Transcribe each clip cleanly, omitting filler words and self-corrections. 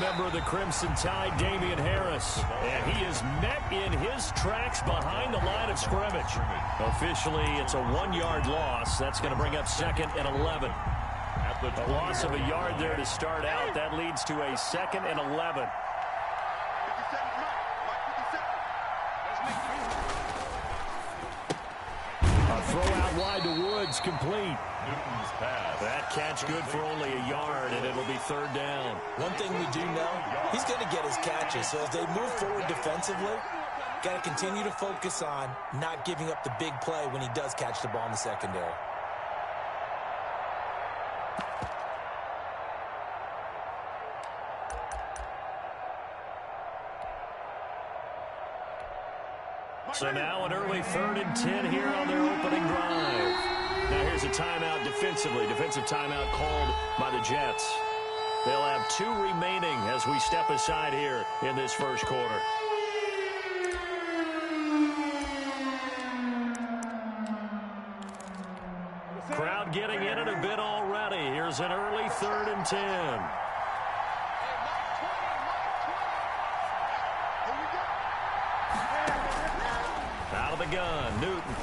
member of the Crimson Tide, Damian Harris. And he is met in his tracks behind the line of scrimmage. Officially, it's a 1-yard loss. That's going to bring up 2nd and 11. A loss of a yard there to start out. That leads to a 2nd and 11. A throw out wide to Woods, complete. Newton's pass. That catch good for only a yard, and it'll be 3rd down. One thing we do know, he's going to get his catches. So as they move forward defensively, got to continue to focus on not giving up the big play when he does catch the ball in the secondary. So now an early 3rd and 10 here on their opening drive. Now here's a timeout defensively. Defensive timeout called by the Jets. They'll have 2 remaining as we step aside here in this first quarter. Crowd getting in it a bit already. Here's an early 3rd and 10. Out of the gun, Newton.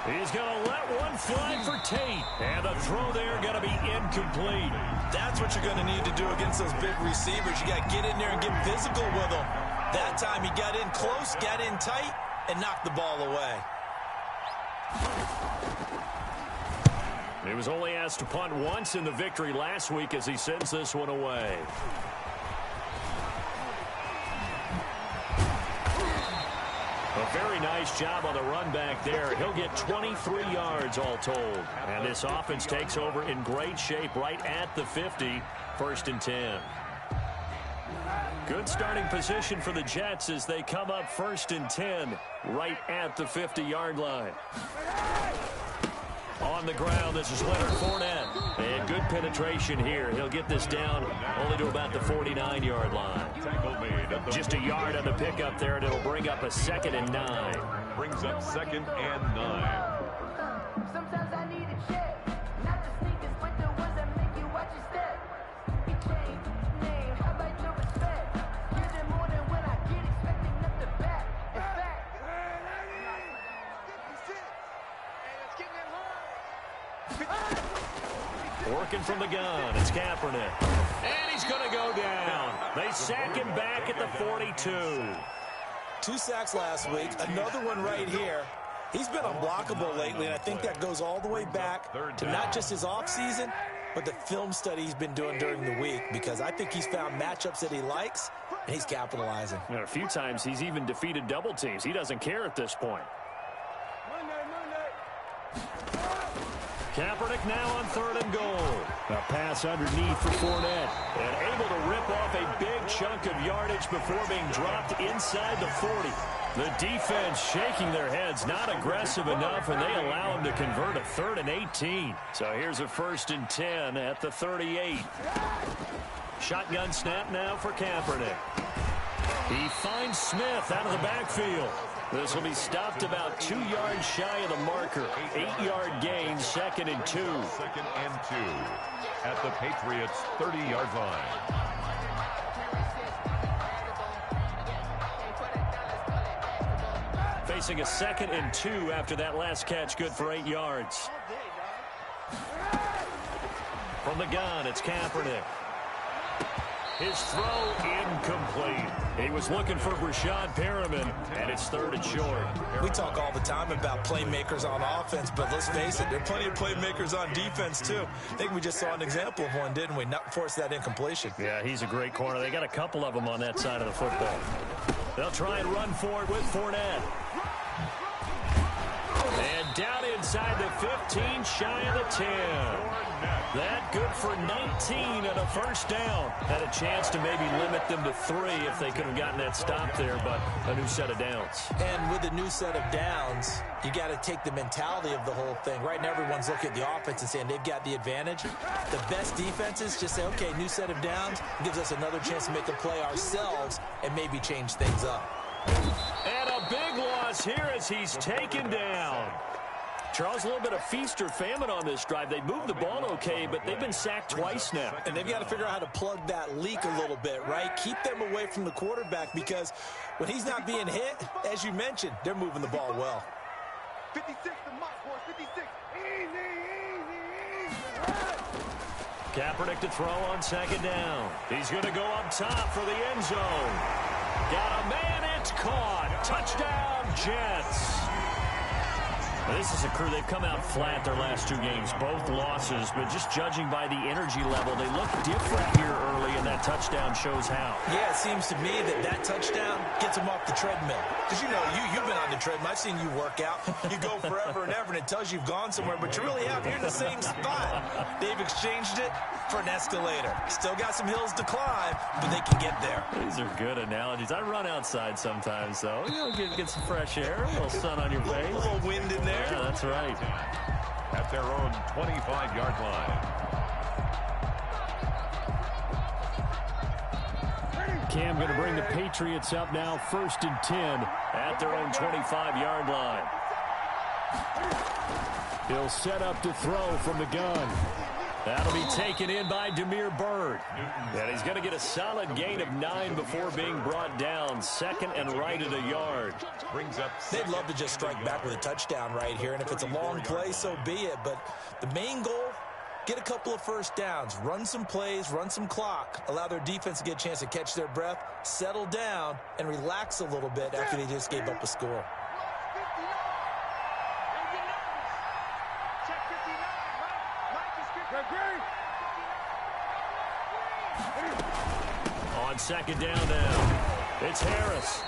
He's going to let one fly for Tate. And the throw there going to be incomplete. That's what you're going to need to do against those big receivers. You got to get in there and get physical with them. That time he got in close, got in tight, and knocked the ball away. He was only asked to punt once in the victory last week as he sends this one away. A very nice job on the run back there. He'll get 23 yards all told. And this offense takes over in great shape right at the 50, 1st and 10. Good starting position for the Jets as they come up 1st and 10 right at the 50-yard line. On the ground, this is Leonard Fournette. And good penetration here. He'll get this down only to about the 49-yard line. Just a yard on the pickup there, and it'll bring up a 2nd and 9. Brings up 2nd and 9. Sometimes I need a check. Not the sneakers, but the ones that make you watch your step. Name, how about your respect? Give them more than when I get expecting up the back. In fact, working from the gun, it's Kaepernick. And he's going to go down. They sack him back at the 42. 2 sacks last week, another one right here. He's been unblockable lately, and I think that goes all the way back to not just his offseason, but the film study he's been doing during the week, because I think he's found matchups that he likes, and he's capitalizing. A few times he's even defeated double teams. He doesn't care at this point. Kaepernick now on 3rd and goal. A pass underneath for Fournette. And able to rip off a big chunk of yardage before being dropped inside the 40. The defense shaking their heads, not aggressive enough, and they allow him to convert a 3rd and 18. So here's a 1st and 10 at the 38. Shotgun snap now for Kaepernick. He finds Smith out of the backfield. This will be stopped about 2 yards shy of the marker. 8-yard gain, 2nd and 2. 2nd and 2 at the Patriots' 30-yard line. Facing a 2nd and 2 after that last catch, good for 8 yards. From the gun, it's Kaepernick. His throw incomplete. He was looking for Brashad Perriman, and it's 3rd and short. We talk all the time about playmakers on offense, but let's face it, there are plenty of playmakers on defense, too. I think we just saw an example of one, didn't we? Not force that incompletion. Yeah, he's a great corner. They got a couple of them on that side of the football. They'll try and run for it with Fournette. And down inside the 15, shy of the 10. That good for 19 and a 1st down. Had a chance to maybe limit them to 3 if they could have gotten that stop there, but a new set of downs. And with a new set of downs, you got to take the mentality of the whole thing. Right now, everyone's looking at the offense and saying they've got the advantage. The best defenses just say, okay, new set of downs gives us another chance to make a play ourselves and maybe change things up. And a big loss here as he's taken down. Charles, a little bit of feast or famine on this drive. They moved the ball okay, but they've been sacked twice now. And they've got to figure out how to plug that leak a little bit, right? Keep them away from the quarterback, because when he's not being hit, as you mentioned, they're moving the ball well. 56 to Mock, boys. 56. Easy. Kaepernick to throw on second down. He's going to go up top for the end zone. Got a man, it's caught. Touchdown, Jets. This is a crew, they've come out flat their last two games, both losses, but just judging by the energy level, they look different here early, and that touchdown shows how. Yeah, it seems to me that touchdown gets them off the treadmill. Because, you know, you've been on the treadmill. I've seen you work out. You go forever and ever, and it tells you you've gone somewhere, but you really have. You're in the same spot. They've exchanged it for an escalator. Still got some hills to climb, but they can get there. These are good analogies. I run outside sometimes, though. You know, get some fresh air, a little sun on your face. A little wind in there. Yeah, that's right. At their own 25-yard line. Cam going to bring the Patriots up now, 1st and 10 at their own 25-yard line. He'll set up to throw from the gun. That'll be taken in by Damiere Byrd. And he's going to get a solid gain of 9 before being brought down. 2nd and right at a yard. They'd love to just strike back with a touchdown right here, and if it's a long play, so be it. But the main goal, get a couple of first downs, run some plays, run some clock, allow their defense to get a chance to catch their breath, settle down, and relax a little bit after they just gave up a score. On second down now, it's Harris.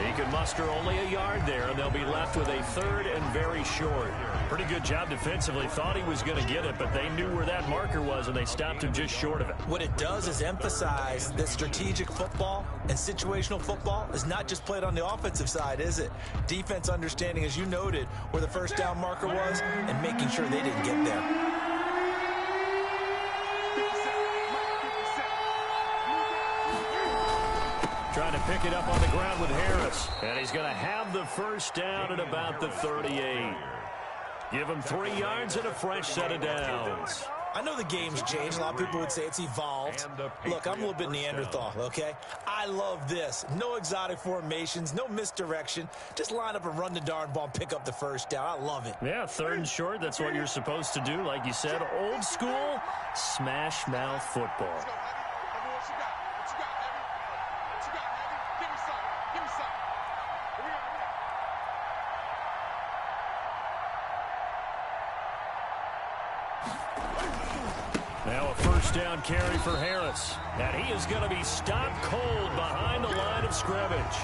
He can muster only a yard there, and they'll be left with a 3rd and very short. Pretty good job defensively. Thought he was going to get it, but they knew where that marker was, and they stopped him just short of it. What it does is emphasize that strategic football and situational football is not just played on the offensive side, is it? Defense understanding, as you noted, where the first down marker was and making sure they didn't get there. Trying to pick it up on the ground with Harris. And he's going to have the first down at about the 38. Give him 3 yards and a fresh set of downs. I know the game's changed. A lot of people would say it's evolved. Look, I'm a little bit Neanderthal, okay? I love this. No exotic formations, no misdirection. Just line up and run the darn ball and pick up the first down. I love it. Yeah, 3rd and short. That's what you're supposed to do. Like you said, old school, smash mouth football. Now a first down carry for Harris. And he is going to be stopped cold behind the line of scrimmage.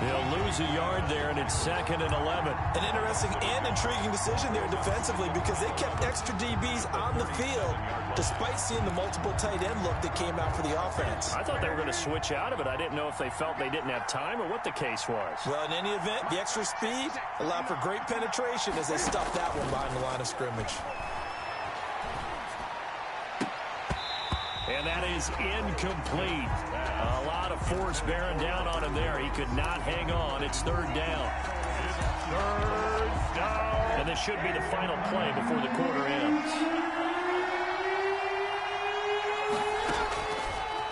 He'll lose a yard there, and it's 2nd and 11. An interesting and intriguing decision there defensively, because they kept extra DBs on the field despite seeing the multiple tight end look that came out for the offense. I thought they were going to switch out of it. I didn't know if they felt they didn't have time or what the case was. Well, in any event, the extra speed allowed for great penetration as they stuffed that one behind the line of scrimmage. And that is incomplete. A lot of force bearing down on him there. He could not hang on. It's 3rd down. 3rd down. And this should be the final play before the quarter ends.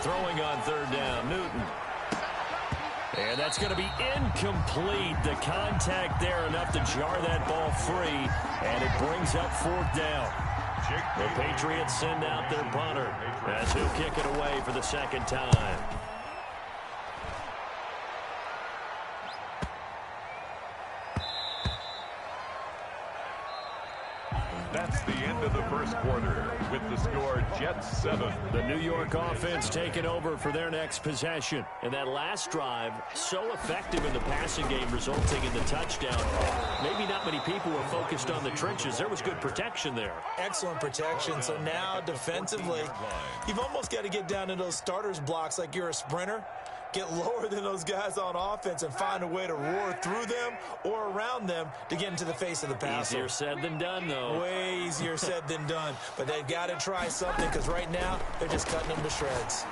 Throwing on 3rd down, Newton. And that's going to be incomplete. The contact there enough to jar that ball free. And it brings up 4th down. The Patriots send out their punter as he'll kick it away for the 2nd time. That's the end of the first quarter with the score Jets 7. The New York offense taking over for their next possession. And that last drive, so effective in the passing game, resulting in the touchdown. Maybe not many people were focused on the trenches. There was good protection there. Excellent protection. So now defensively, you've almost got to get down to those starters blocks like you're a sprinter. Get lower than those guys on offense and find a way to roar through them or around them to get into the face of the passer. Easier said than done, though. Way easier said than done. But they've got to try something, because right now they're just cutting them to shreds.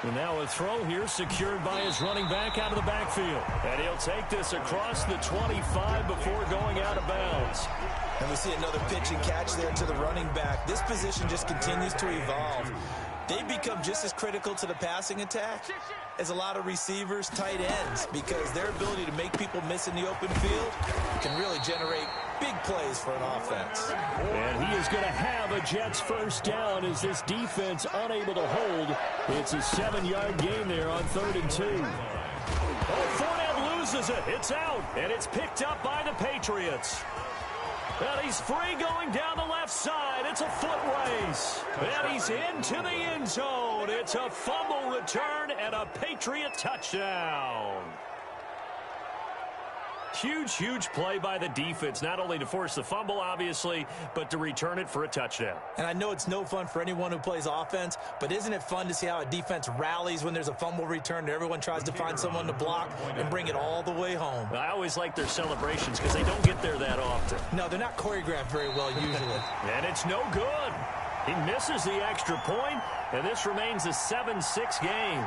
And now a throw here secured by his running back out of the backfield. And he'll take this across the 25 before going out of bounds. And we see another pitch and catch there to the running back. This position just continues to evolve. They become just as critical to the passing attack as a lot of receivers, tight ends, because their ability to make people miss in the open field can really generate big plays for an offense. And he is going to have a Jets first down as this defense unable to hold. It's a 7-yard gain there on 3rd and 2. Oh, Fournette loses it. It's out, and it's picked up by the Patriots. And he's free going down the left side. It's a foot race. And he's into the end zone. It's a fumble return and a Patriot touchdown. Huge, huge play by the defense, not only to force the fumble, obviously, but to return it for a touchdown. And I know it's no fun for anyone who plays offense, but isn't it fun to see how a defense rallies when there's a fumble return and everyone tries to find someone to block and bring it all the way home? I always like their celebrations because they don't get there that often. No, they're not choreographed very well usually. And it's no good. He misses the extra point, and this remains a 7-6 game.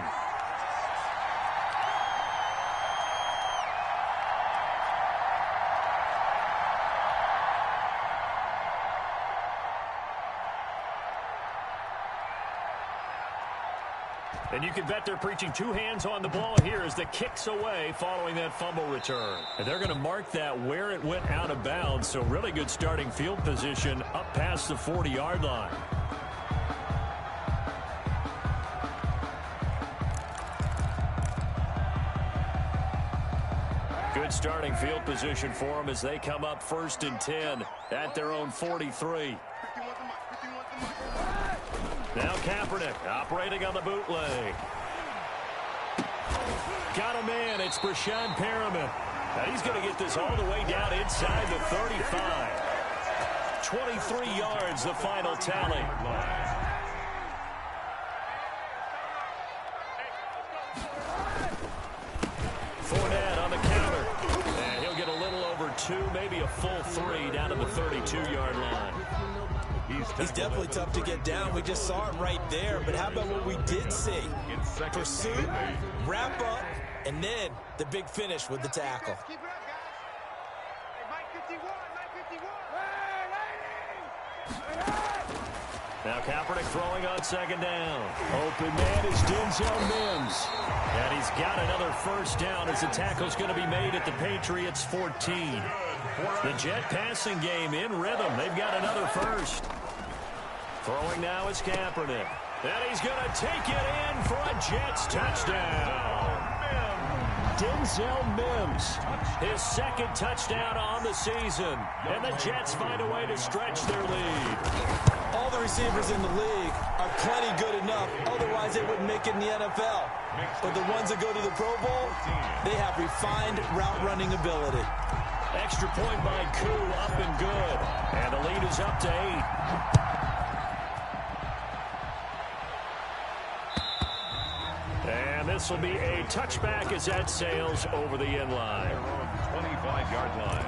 And you can bet they're preaching two hands on the ball here as the kick's away following that fumble return. And they're going to mark that where it went out of bounds, so really good starting field position up past the 40-yard line. Good starting field position for them as they come up 1st and 10 at their own 43. Now Kaepernick operating on the bootleg. Got a man. It's Breshad Perriman. Now he's going to get this all the way down inside the 35. 23 yards, the final tally. Fournette on the counter. And he'll get a little over 2, maybe a full 3 down to the 32-yard line. He's definitely tough to get down. We just saw it right there. But how about what we did see? Pursuit, wrap up, and then the big finish with the tackle. Keep it up, guys. Hey, Mike 51, Now Kaepernick throwing on 2nd down. Open man is Denzel Mims. And he's got another first down as the tackle's going to be made at the Patriots 14. The Jet passing game in rhythm. They've got another first. Throwing now is Kaepernick. And he's going to take it in for a Jets touchdown. Denzel Mims, his 2nd touchdown on the season. And the Jets find a way to stretch their lead. All the receivers in the league are plenty good enough. Otherwise, they wouldn't make it in the NFL. But the ones that go to the Pro Bowl, they have refined route-running ability. Extra point by Koo, up and good. And the lead is up to 8. And this will be a touchback as that sails over the end line. 25-yard line.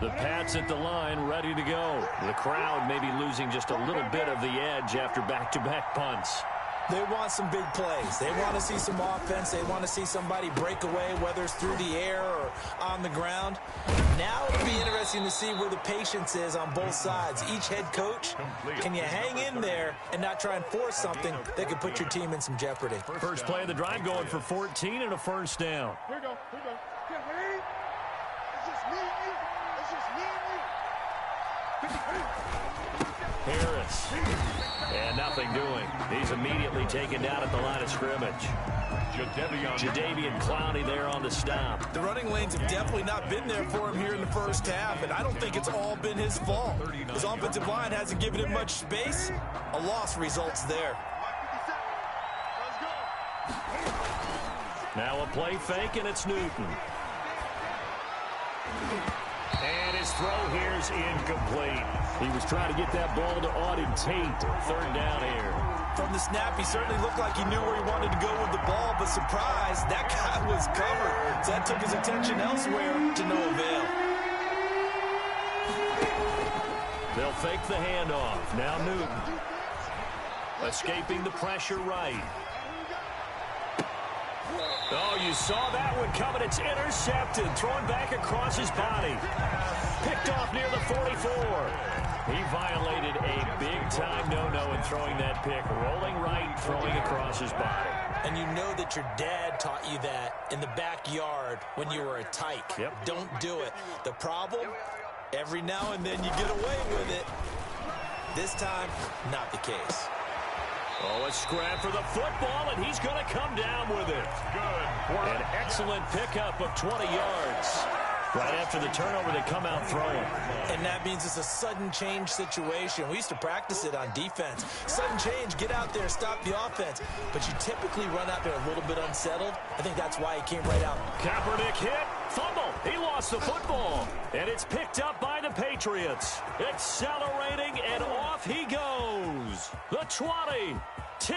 The Pats at the line, ready to go. The crowd may be losing just a little bit of the edge after back-to-back punts. They want some big plays. They want to see some offense. They want to see somebody break away, whether it's through the air or on the ground. Now it'll be interesting to see where the patience is on both sides. Each head coach, can you hang in there and not try and force something that could put your team in some jeopardy? First play of the drive going for 14 and a first down. Here we go. Get ready. It's just me and you. It's just me and you. Harris. And nothing doing. He's immediately taken down at the line of scrimmage. Jadeveon Clowney there on the stop. The running lanes have definitely not been there for him here in the first half, and I don't think it's all been his fault. His offensive line hasn't given him much space. A loss results there. Now a play fake, and it's Newton. And his throw here is incomplete. He was trying to get that ball to Auden Tate. 3rd down here. From the snap, he certainly looked like he knew where he wanted to go with the ball, but surprise, that guy was covered. So that took his attention elsewhere to no avail. They'll fake the handoff. Now Newton. Escaping the pressure right. Oh, you saw that one coming. It's intercepted. Thrown back across his body. Picked off near the 44. He violated a big-time no-no in throwing that pick. Rolling right, throwing across his body. And you know that your dad taught you that in the backyard when you were a tyke. Yep. Don't do it. The problem, every now and then you get away with it. This time, not the case. Oh, a scrap for the football, and he's going to come down with it. Good. An excellent pickup of 20 yards. Right after the turnover, they come out throwing. And that means it's a sudden change situation. We used to practice it on defense. Sudden change, get out there, stop the offense. But you typically run out there a little bit unsettled. I think that's why he came right out. Kaepernick hit, fumble. He lost the football. And it's picked up by the Patriots. Accelerating, and off he goes. The 20. 10,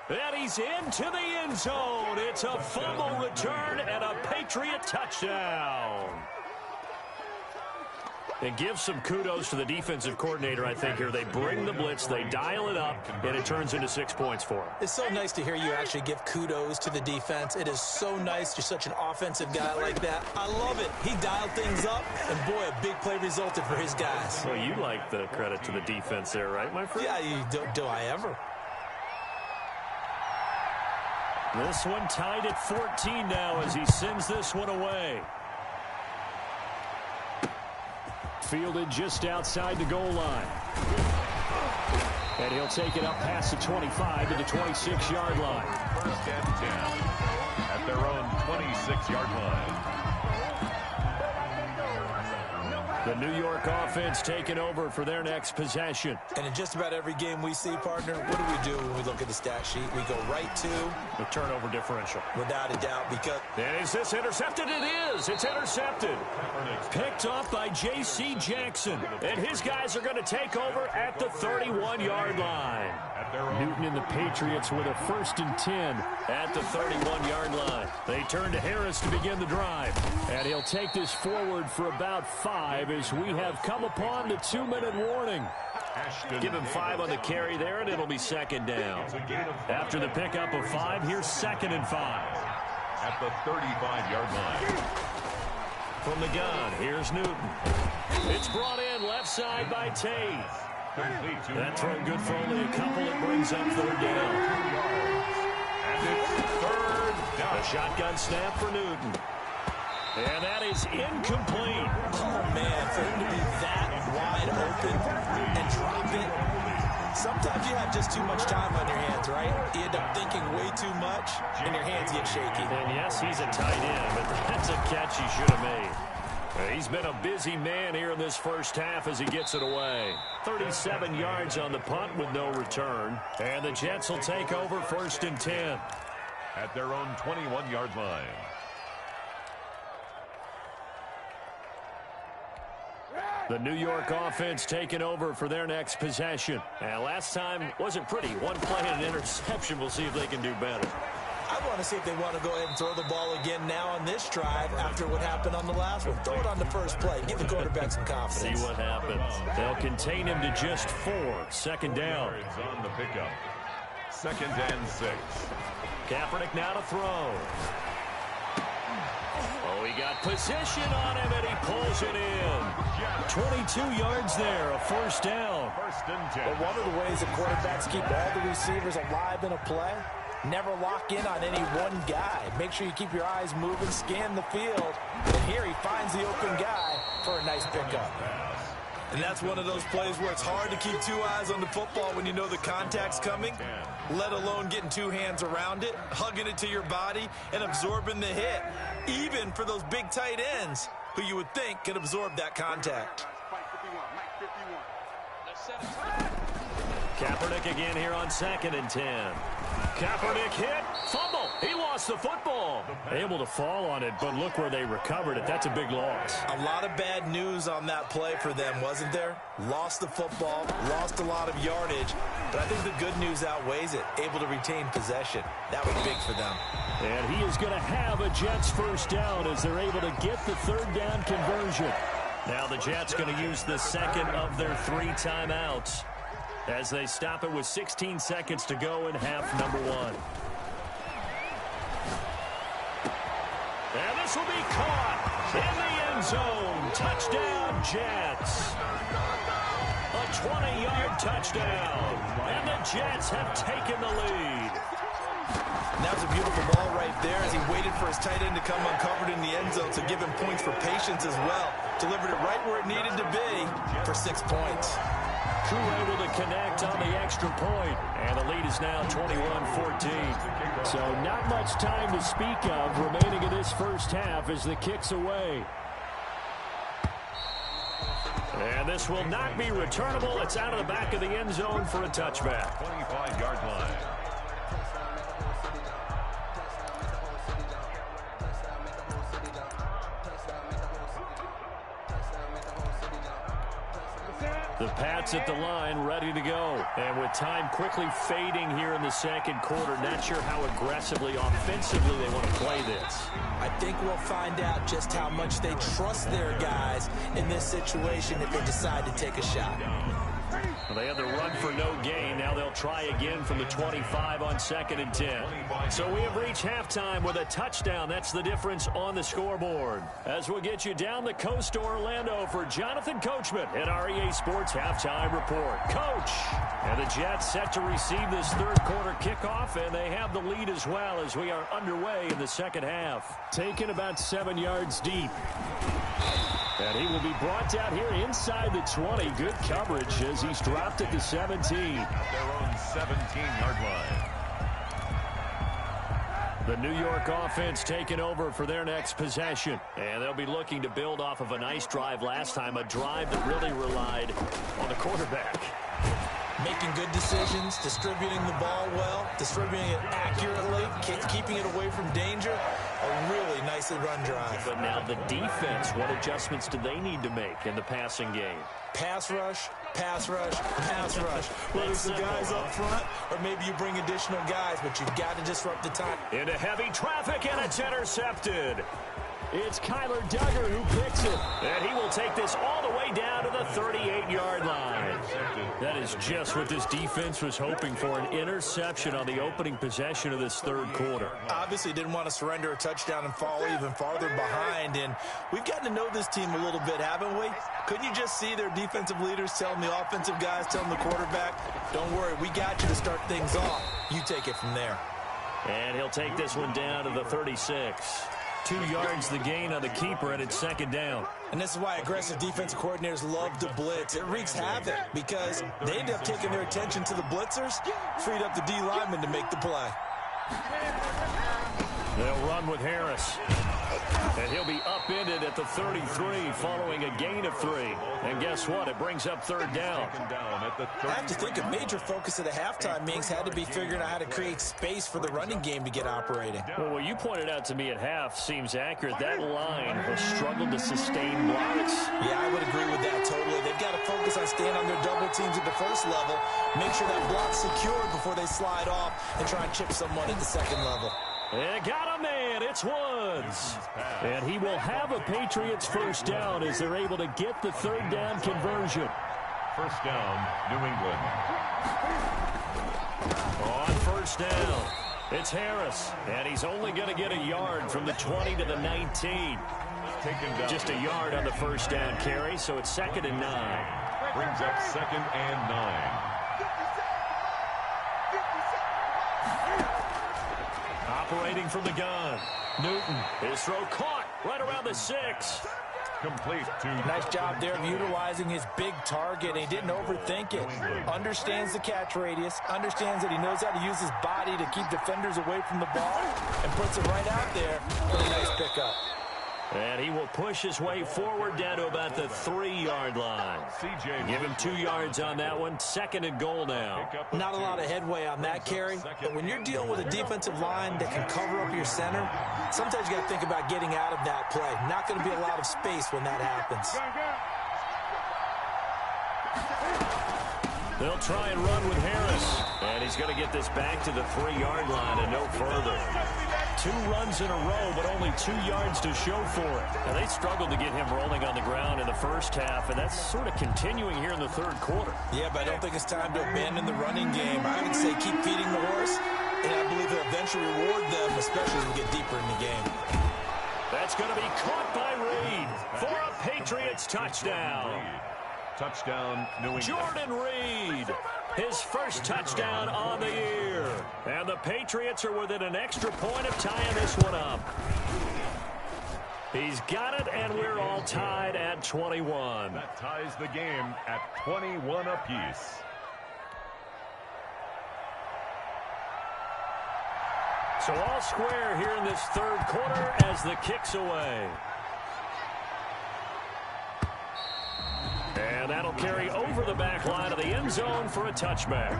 and he's into the end zone. It's a fumble return and a Patriot touchdown. And give some kudos to the defensive coordinator, I think, here. They bring the blitz, they dial it up, and it turns into 6 points for him. It's so nice to hear you actually give kudos to the defense. It is so nice. You're such an offensive guy like that. I love it. He dialed things up, and boy, a big play resulted for his guys. Well, you like the credit to the defense there, right, my friend? Yeah, do I ever? This one tied at 14 now as he sends this one away. Fielded just outside the goal line. And he'll take it up past the 25 to the 26-yard line. First and 10 at their own 26-yard line. The New York offense taking over for their next possession. And in just about every game we see, partner, what do when we look at the stat sheet? We go right to the turnover differential. Without a doubt, because... And is this intercepted? It is. It's intercepted. Picked off by J.C. Jackson. And his guys are going to take over at the 31-yard line. Newton and the Patriots with a 1st and 10 at the 31-yard line. They turn to Harris to begin the drive. And he'll take this forward for about 5 as we have come upon the 2-minute warning. Give him 5 on the carry there, and it'll be 2nd down. After the pickup of 5, here's 2nd and 5. At the 35-yard line. From the gun, here's Newton. It's brought in left side by Tate. That throw good for only a couple. It brings up 3rd down. And it's 3rd down. A shotgun snap for Newton. And that is incomplete. Oh, man, for him to be that wide open and drop it. Sometimes you have just too much time on your hands, right? You end up thinking way too much, and your hands get shaky. And yes, he's a tight end, but that's a catch he should have made. He's been a busy man here in this first half as he gets it away. 37 yards on the punt with no return. And the Jets will take over 1st and 10. At their own 21-yard line. The New York offense taking over for their next possession. And last time wasn't pretty. One play and an interception. We'll see if they can do better. I want to see if they want to go ahead and throw the ball again now on this drive after what happened on the last one. Throw it on the first play. Give the quarterback some confidence. See what happens. They'll contain him to just 4. 2nd down. It's on the pickup. 2nd and 6. Kaepernick now to throw. Oh, he got position on him, and he pulls it in. 22 yards there, a 1st down. 1st and 10. But one of the ways that quarterbacks keep all the receivers alive in a play, never lock in on any one guy. Make sure you keep your eyes moving, scan the field. And here he finds the open guy for a nice pickup. And that's one of those plays where it's hard to keep 2 eyes on the football when you know the contact's coming, let alone getting 2 hands around it, hugging it to your body, and absorbing the hit, even for those big tight ends who you would think can absorb that contact. Kaepernick again here on 2nd and 10. Kaepernick hit, fumble. He lost the football. Able to fall on it, but look where they recovered it. That's a big loss. A lot of bad news on that play for them, wasn't there? Lost the football, lost a lot of yardage, but I think the good news outweighs it. Able to retain possession. That was big for them. And he is going to have a Jets 1st down as they're able to get the 3rd down conversion. Now the Jets going to use the second of their 3 timeouts as they stop it with 16 seconds to go in half number 1. And this will be caught in the end zone. Touchdown, Jets. A 20-yard touchdown. And the Jets have taken the lead. And that was a beautiful ball right there as he waited for his tight end to come uncovered in the end zone to give him points for patience as well. Delivered it right where it needed to be for 6 points. Crew able to connect on the extra point, and the lead is now 21-14. So not much time to speak of remaining in this first half as the kick's away. And this will not be returnable. It's out of the back of the end zone for a touchback. 25-yard line. The Pats at the line, ready to go. And with time quickly fading here in the second quarter, not sure how aggressively, offensively they want to play this. I think we'll find out just how much they trust their guys in this situation if they decide to take a shot. Well, they had the run for no gain. Now they'll try again from the 25 on 2nd and 10. So we have reached halftime with a touchdown. That's the difference on the scoreboard. As we'll get you down the coast to Orlando for Jonathan Coachman at our EA Sports Halftime Report. Coach! And the Jets set to receive this third quarter kickoff, and they have the lead as well as we are underway in the second half. Taken about 7 yards deep. And he will be brought down here inside the 20. Good coverage as he's dropped at the 17. At their own 17-yard line. The New York offense taking over for their next possession. And they'll be looking to build off of a nice drive last time, a drive that really relied on the quarterback. Making good decisions, distributing the ball well, distributing it accurately, keeping it away from danger. A really nicely run drive. But now the defense, what adjustments do they need to make in the passing game? Pass rush, pass rush, pass rush. Whether it's the guys up front or maybe you bring additional guys, but you've got to disrupt the time. Into heavy traffic, and it's intercepted. It's Kyler Duggar who picks it. And he will take this all the way down to the 38-yard line. That is just what this defense was hoping for, an interception on the opening possession of this third quarter. Obviously didn't want to surrender a touchdown and fall even farther behind. And we've gotten to know this team a little bit, haven't we? Couldn't you just see their defensive leaders telling the offensive guys, telling the quarterback, don't worry, we got you to start things off. You take it from there. And he'll take this one down to the 36. 2 yards the gain on the keeper, and it's second down. And this is why aggressive defensive coordinators love to blitz. It wreaks havoc because they end up taking their attention to the blitzers, freed up the D lineman to make the play. They'll run with Harris. And he'll be upended at the 33 following a gain of 3. And guess what? It brings up third down. I have to think a major focus of the halftime meetings had to be figuring out how to create space for the running game to get operating. Well, what you pointed out to me at half seems accurate. That line has struggled to sustain blocks. Yeah, I would agree with that totally. They've got to focus on staying on their double teams at the first level, make sure that block's secured before they slide off and try and chip someone at the second level. And got a man. It's Woods. And he will have a Patriots first down as they're able to get the third down conversion. First down, New England. On first down, it's Harris. And he's only going to get a yard from the 20 to the 19. Just a yard on the first down carry, so it's 2nd and 9. Brings up 2nd and 9. Operating from the gun. Newton, his throw caught right around the 6. Complete to... Nice job there of utilizing his big target. He didn't overthink it. Understands the catch radius. Understands that he knows how to use his body to keep defenders away from the ball. And puts it right out there for a nice pickup. And he will push his way forward down to about the 3-yard line. Give him 2 yards on that one. 2nd and goal now. Not a lot of headway on that carry, but when you're dealing with a defensive line that can cover up your center, sometimes you got to think about getting out of that play. Not going to be a lot of space when that happens. They'll try and run with Harris. And he's going to get this back to the 3-yard line and no further. 2 runs in a row, but only 2 yards to show for it. Now, they struggled to get him rolling on the ground in the first half, and that's sort of continuing here in the third quarter. Yeah, but I don't think it's time to abandon the running game. I would say keep feeding the horse, and I believe he'll eventually reward them, especially as we get deeper in the game. That's going to be caught by Reed for a Patriots touchdown. Touchdown, New England. Jordan Reed, his first touchdown on the year. And the Patriots are within an extra point of tying this one up. He's got it, and we're all tied at 21. That ties the game at 21 apiece. So all square here in this third quarter as the kick's away. And that'll carry over the back line of the end zone for a touchback.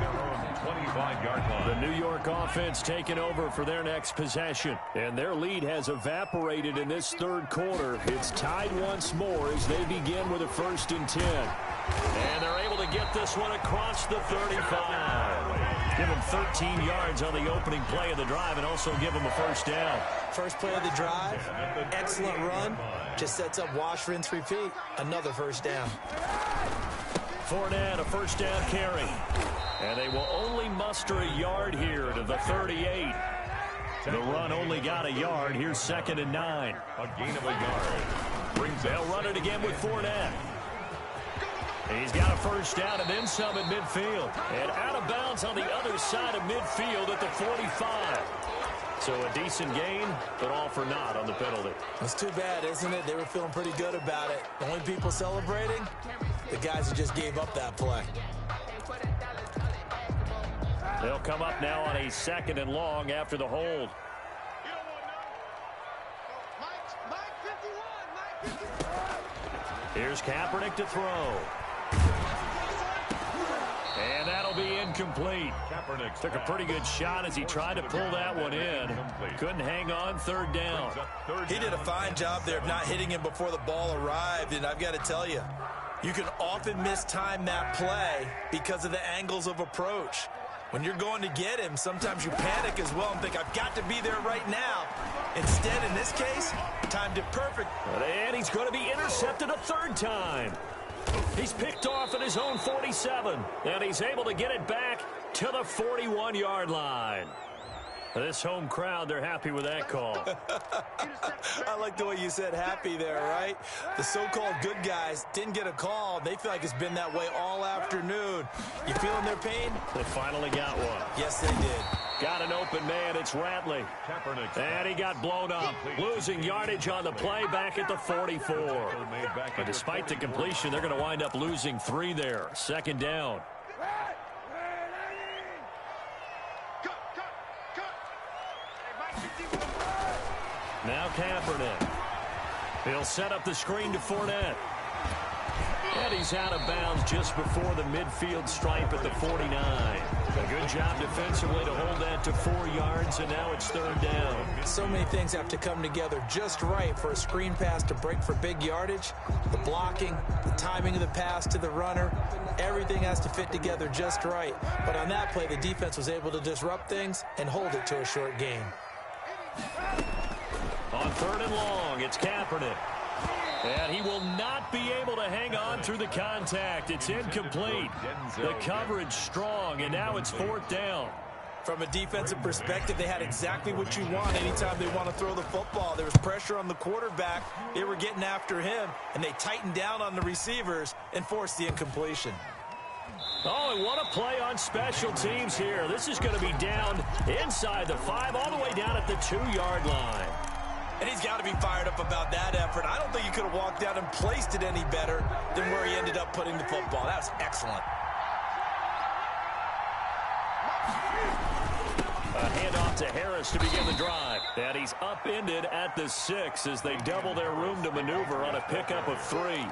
25-yard line. The New York offense taking over for their next possession. And their lead has evaporated in this third quarter. It's tied once more as they begin with a 1st and 10. And they're able to get this one across the 35. Give him 13 yards on the opening play of the drive and also give him a first down. First play of the drive, excellent run. Just sets up wash, rinse, repeat. Another first down. Fournette, a first down carry. And they will only muster a yard here to the 38. The run only got a yard. Here's 2nd and 9. A gain of a yard. They'll run it again with Fournette. He's got a first down and then some at midfield. And out of bounds on the other side of midfield at the 45. So a decent gain, but all for naught on the penalty. It's too bad, isn't it? They were feeling pretty good about it. The only people celebrating, the guys who just gave up that play. They'll come up now on a 2nd and long after the hold. Here's Kaepernick to throw. And that'll be incomplete. Kaepernick Took a pretty good shot as he tried to pull that one in. Couldn't hang on, 3rd down. He did a fine job there of not hitting him before the ball arrived, and I've got to tell you, you can often mistime that play because of the angles of approach. When you're going to get him, sometimes you panic as well and think, I've got to be there right now. Instead, in this case, timed it perfect. And he's going to be intercepted a 3rd time. He's picked off at his own 47, and he's able to get it back to the 41-yard line. This home crowd, they're happy with that call. I like the way you said happy there, right? The so-called good guys didn't get a call. They feel like it's been that way all afternoon. You feeling their pain? They finally got one. Yes, they did. Got an open man. It's Ratley. And he got blown up. Losing yardage on the play back at the 44. But despite the completion, they're going to wind up losing 3 there. 2nd down. Now Kaepernick. He'll set up the screen to Fournette. And he's out of bounds just before the midfield stripe at the 49. A good job defensively to hold that to 4 yards, and now it's 3rd down. So many things have to come together just right for a screen pass to break for big yardage. The blocking, the timing of the pass to the runner, everything has to fit together just right. But on that play, the defense was able to disrupt things and hold it to a short gain. On 3rd and long, it's Kaepernick. And he will not be able to hang on through the contact. It's incomplete. The coverage strong, and now it's 4th down. From a defensive perspective, they had exactly what you want anytime they want to throw the football. There was pressure on the quarterback. They were getting after him, and they tightened down on the receivers and forced the incompletion. Oh, and what a play on special teams here. This is going to be down inside the 5, all the way down at the 2-yard line. And he's got to be fired up about that effort. I don't think he could have walked out and placed it any better than where he ended up putting the football. That was excellent. A handoff to Harris to begin the drive. And he's upended at the 6 as they double their room to maneuver on a pickup of 3.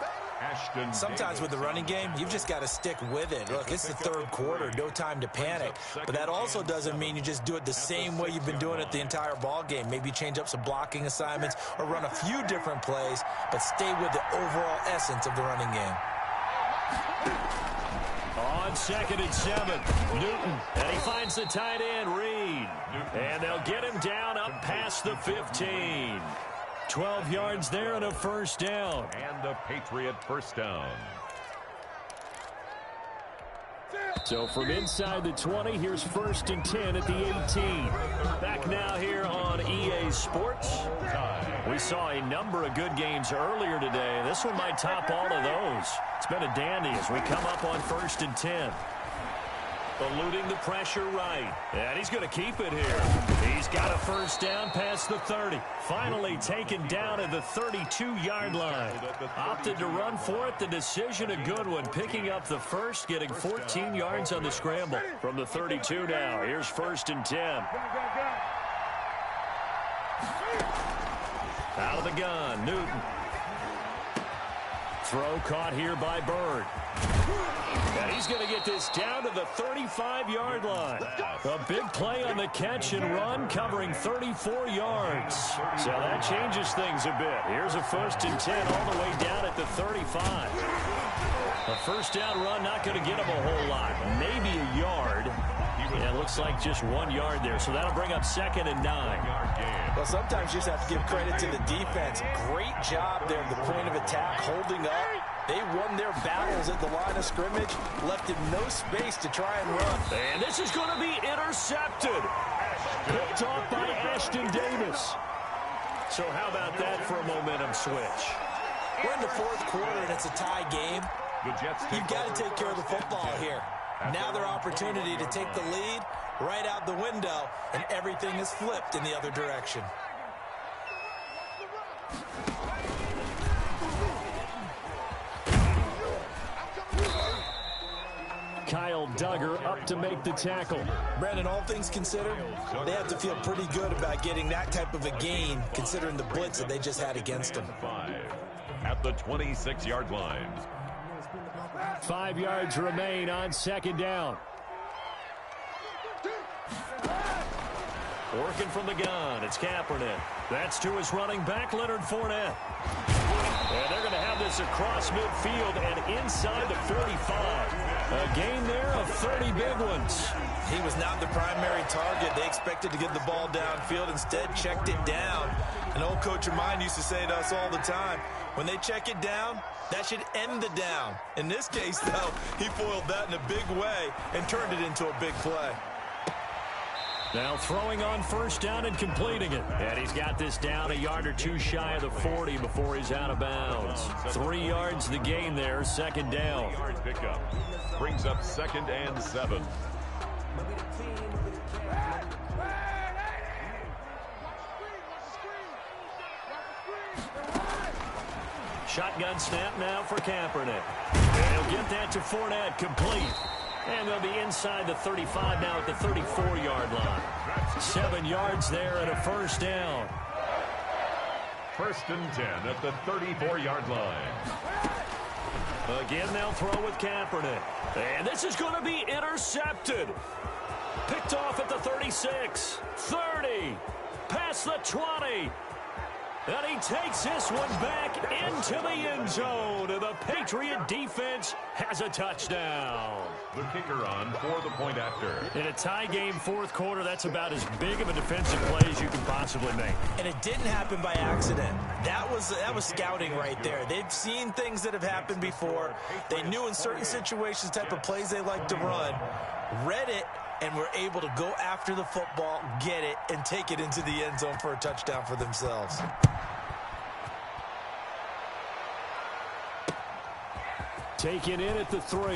Sometimes with the running game, you've just got to stick with it. Look, it's the 3rd quarter, no time to panic. But that also doesn't mean you just do it the same way you've been doing it the entire ball game. Maybe change up some blocking assignments or run a few different plays, but stay with the overall essence of the running game. On 2nd and 7. Newton, and he finds the tight end, Reed. And they'll get him down up past the 15. 12 yards there and a first down. And a Patriot first down. So from inside the 20, here's 1st and 10 at the 18. Back now here on EA Sports. We saw a number of good games earlier today. This one might top all of those. It's been a dandy as we come up on 1st and 10. Eluding the pressure right. And he's going to keep it here. He's got a first down past the 30. Finally taken down at the 32-yard line. Opted to run for it. The decision a good one. Picking up the first, getting 14 yards on the scramble. From the 32 now. Here's 1st and 10. Out of the gun, Newton. Throw caught here by Bird. And he's going to get this down to the 35-yard line. A big play on the catch and run, covering 34 yards. So that changes things a bit. Here's a 1st and 10 all the way down at the 35. A first down run, not going to get him a whole lot. Maybe a yard. Yeah, it looks like just 1 yard there. So that'll bring up 2nd and 9. Well, sometimes you just have to give credit to the defense. Great job there at the point of attack, holding up. They won their battles at the line of scrimmage, left him no space to try and run. And this is going to be intercepted. Picked off by Ashton Davis. So how about that for a momentum switch? We're in the 4th quarter, and it's a tie game. You've got to take care of the football here. Now their opportunity to take the lead right out the window, and everything is flipped in the other direction. Kyle Duggar up to make the tackle. Brandon, all things considered, they have to feel pretty good about getting that type of a gain, considering the blitz that they just had against them. At the 26-yard line. 5 yards remain on 2nd down. Working from the gun, it's Kaepernick. That's to his running back, Leonard Fournette. And they're going to have this across midfield and inside the 45. A gain there of 30 big ones. He was not the primary target. They expected to get the ball downfield. Instead, checked it down. An old coach of mine used to say to us all the time, when they check it down, that should end the down. In this case, though, he foiled that in a big way and turned it into a big play. Now throwing on first down and completing it. And he's got this down a yard or two shy of the 40 before he's out of bounds. 3 yards the gain there, 2nd down. Pickup brings up 2nd and 7. Shotgun snap now for Kaepernick. And he'll get that to Fournette, complete. And they'll be inside the 35 now at the 34-yard line. 7 yards there and a first down. 1st and 10 at the 34-yard line. Again, they'll throw with Kaepernick. And this is going to be intercepted. Picked off at the 36, 30, past the 20. And he takes this one back into the end zone. And the Patriot defense has a touchdown. The kicker on for the point after. In a tie game 4th quarter, that's about as big of a defensive play as you can possibly make. And it didn't happen by accident. That was scouting right there. They've seen things that have happened before. They knew in certain situations the type of plays they like to run. Read it, and were able to go after the football, get it, and take it into the end zone for a touchdown for themselves. Taken in at the 3.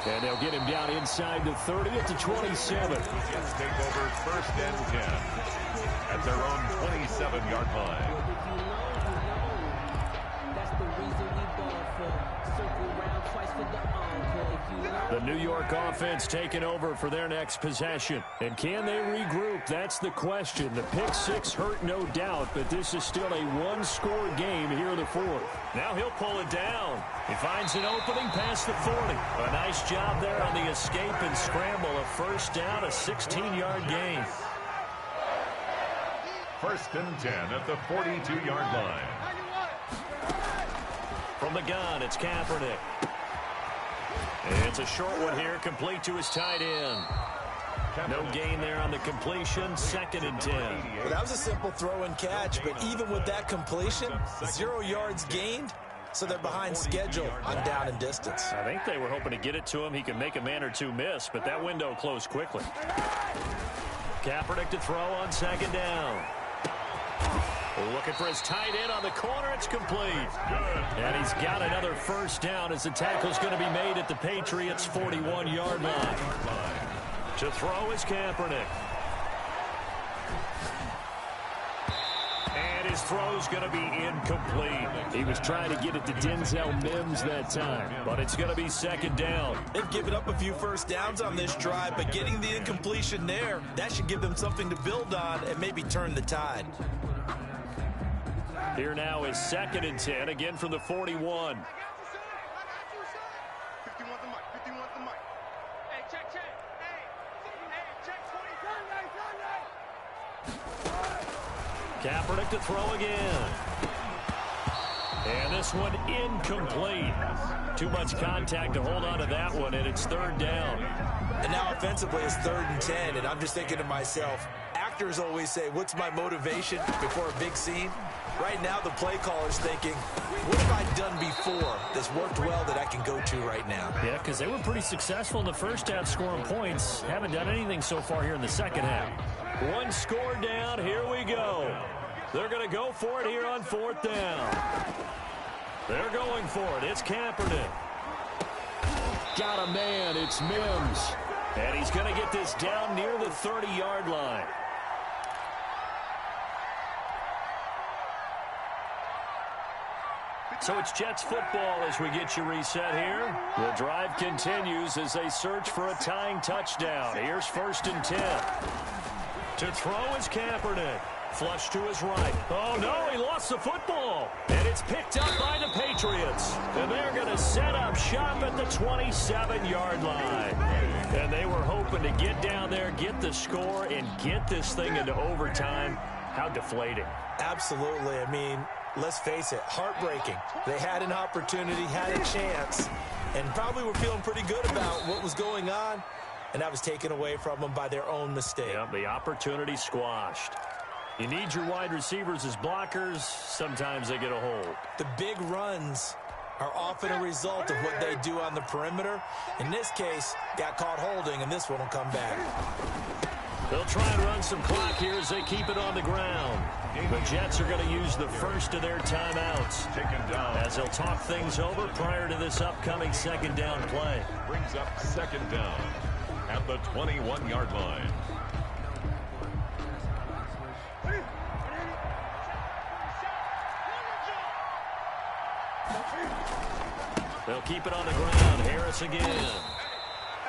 And they'll get him down inside the 30 at the 27. Jets take over 1st and 10 at their own 27-yard line. The New York offense taking over for their next possession. And can they regroup? That's the question. The pick 6 hurt, no doubt, but this is still a one-score game here in the 4th. Now he'll pull it down. He finds an opening past the 40. A nice job there on the escape and scramble. A first down, a 16-yard gain. 1st and 10 at the 42-yard line. From the gun, it's Kaepernick. a short one here, complete to his tight end. No gain there on the completion, 2nd and 10. Well, that was a simple throw and catch, but even with that completion, 0 yards gained, so they're behind schedule on down and distance. I think they were hoping to get it to him. He could make a man or two miss, but that window closed quickly. Kaepernick to throw on 2nd down. Looking for his tight end on the corner. It's complete. And he's got another 1st down as the tackle's going to be made at the Patriots' 41-yard line. To throw is Kaepernick. And his throw's going to be incomplete. He was trying to get it to Denzel Mims that time, but it's going to be 2nd down. They've given up a few 1st downs on this drive, but getting the incompletion there, that should give them something to build on and maybe turn the tide. Here now is 2nd and 10, again from the 41. 51 the mic, 51 the mic. Hey, check. Hey, check 20. Kaepernick to throw again. And this one incomplete. Too much contact to hold on to that one, and it's 3rd down. And now offensively it's 3rd and 10, and I'm just thinking to myself, actors always say, what's my motivation before a big scene? Right now the play caller's thinking, what have I done before that's worked well that I can go to right now? Yeah, because they were pretty successful in the 1st half scoring points. Haven't done anything so far here in the 2nd half. 1 score down. Here we go. They're going to go for it here on 4th down. They're going for it. It's Kaepernick. Got a man. It's Mims. And he's going to get this down near the 30-yard line. So it's Jets football as we get you reset here. The drive continues as they search for a tying touchdown. Here's 1st and 10. To throw is Kaepernick. Flush to his right. Oh, no, he lost the football. And it's picked up by the Patriots. And they're going to set up shop at the 27-yard line. And they were hoping to get down there, get the score, and get this thing into overtime. How deflating. Absolutely. I mean, let's face it, heartbreaking. They had an opportunity, had a chance, and probably were feeling pretty good about what was going on, and that was taken away from them by their own mistake. Yeah, the opportunity squashed. You need your wide receivers as blockers. Sometimes they get a hold. The big runs are often a result of what they do on the perimeter. In this case, got caught holding, and this one will come back. They'll try and run some clock here as they keep it on the ground. The Jets are going to use the 1st of their timeouts as they'll talk things over prior to this upcoming 2nd down play. Brings up 2nd down at the 21-yard line. They'll keep it on the ground. Harris again.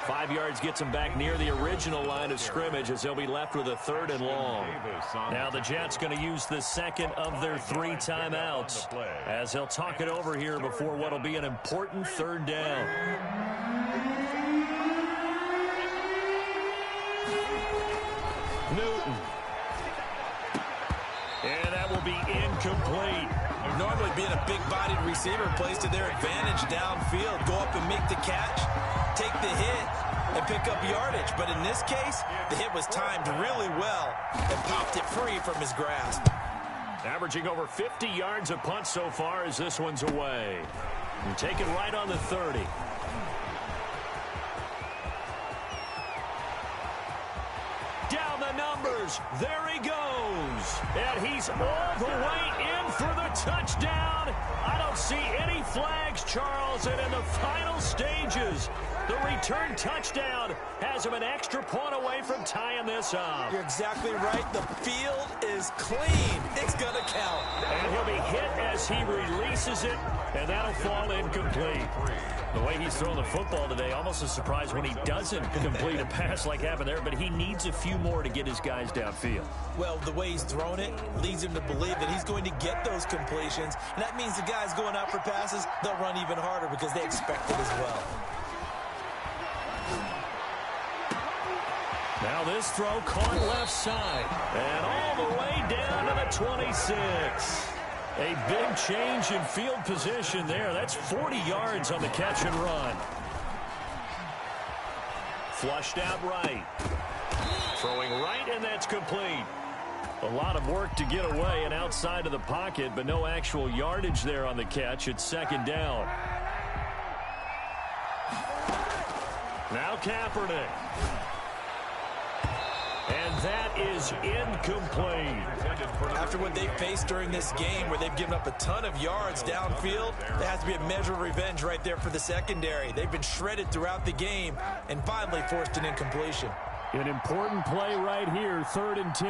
5 yards gets him back near the original line of scrimmage as they'll be left with a 3rd and long. Now the Jets going to use the 2nd of their 3 timeouts as they'll talk it over here before what will be an important 3rd down. Newton. And that will be incomplete. Normally being a big-bodied receiver plays to their advantage downfield. Go up and make the catch, take the hit, and pick up yardage. But in this case, the hit was timed really well and popped it free from his grasp. Averaging over 50 yards a punt so far as this one's away. And taken right on the 30. Down the numbers. There he goes. And he's all the way in for the touchdown. I don't see any flags, Charles. And in the final stages, the return touchdown has him an extra point away from tying this up. You're exactly right. The field is clean. It's going to count. And he'll be hit as he releases it, and that'll fall incomplete. The way he's thrown the football today, almost a surprise when he doesn't complete a pass like happened there, but he needs a few more to get his guys downfield. Well, the way he's thrown it leads him to believe that he's going to get those completions, and that means the guys going out for passes, they'll run even harder because they expect it as well. Now this throw caught left side, and all the way down to the 26. A big change in field position there. That's 40 yards on the catch and run. Flushed out right. Throwing right, and that's complete. A lot of work to get away and outside of the pocket, but no actual yardage there on the catch. It's second down. Now Kaepernick. And that is incomplete. After what they've faced during this game where they've given up a ton of yards downfield, there has to be a measure of revenge right there for the secondary. They've been shredded throughout the game and finally forced an incompletion. An important play right here, 3rd and 10.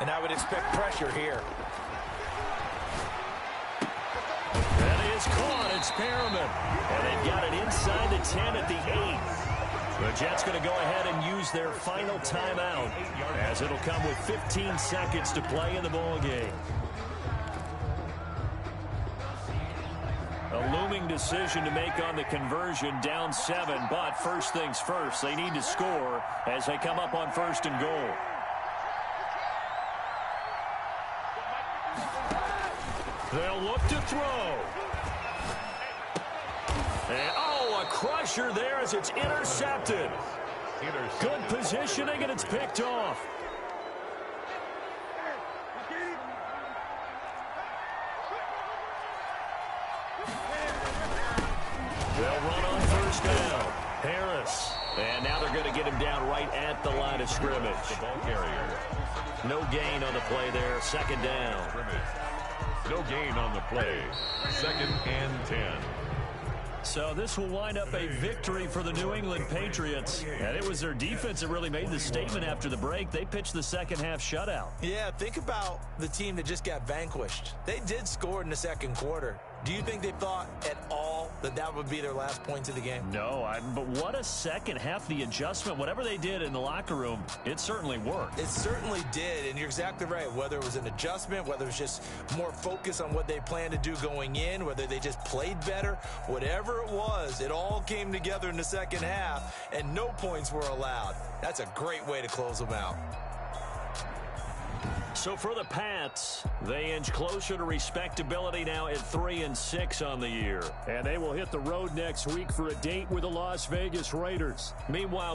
And I would expect pressure here. That is caught. It's Perriman. And they've got it inside the 10 at the 8. The Jets going to go ahead and use their final timeout as it'll come with 15 seconds to play in the ball game. A looming decision to make on the conversion, down 7, but first things first, they need to score as they come up on 1st and goal. They'll look to throw. And, a crusher there as it's intercepted. Good positioning, and it's picked off. They'll run on 1st down. Harris. And now they're going to get him down right at the line of scrimmage. The ball carrier. No gain on the play there. 2nd down. No gain on the play. 2nd and 10. So this will wind up a victory for the New England Patriots. And it was their defense that really made the statement after the break. They pitched the second half shutout. Yeah, think about the team that just got vanquished. They did score in the 2nd quarter. Do you think they thought at all that that would be their last points of the game? No, but what a second half. The adjustment, whatever they did in the locker room, it certainly worked. It certainly did, and you're exactly right. Whether it was an adjustment, whether it was just more focus on what they planned to do going in, whether they just played better, whatever it was, it all came together in the second half, and no points were allowed. That's a great way to close them out. So for the Pats, they inch closer to respectability now at 3-6 on the year. And they will hit the road next week for a date with the Las Vegas Raiders. Meanwhile,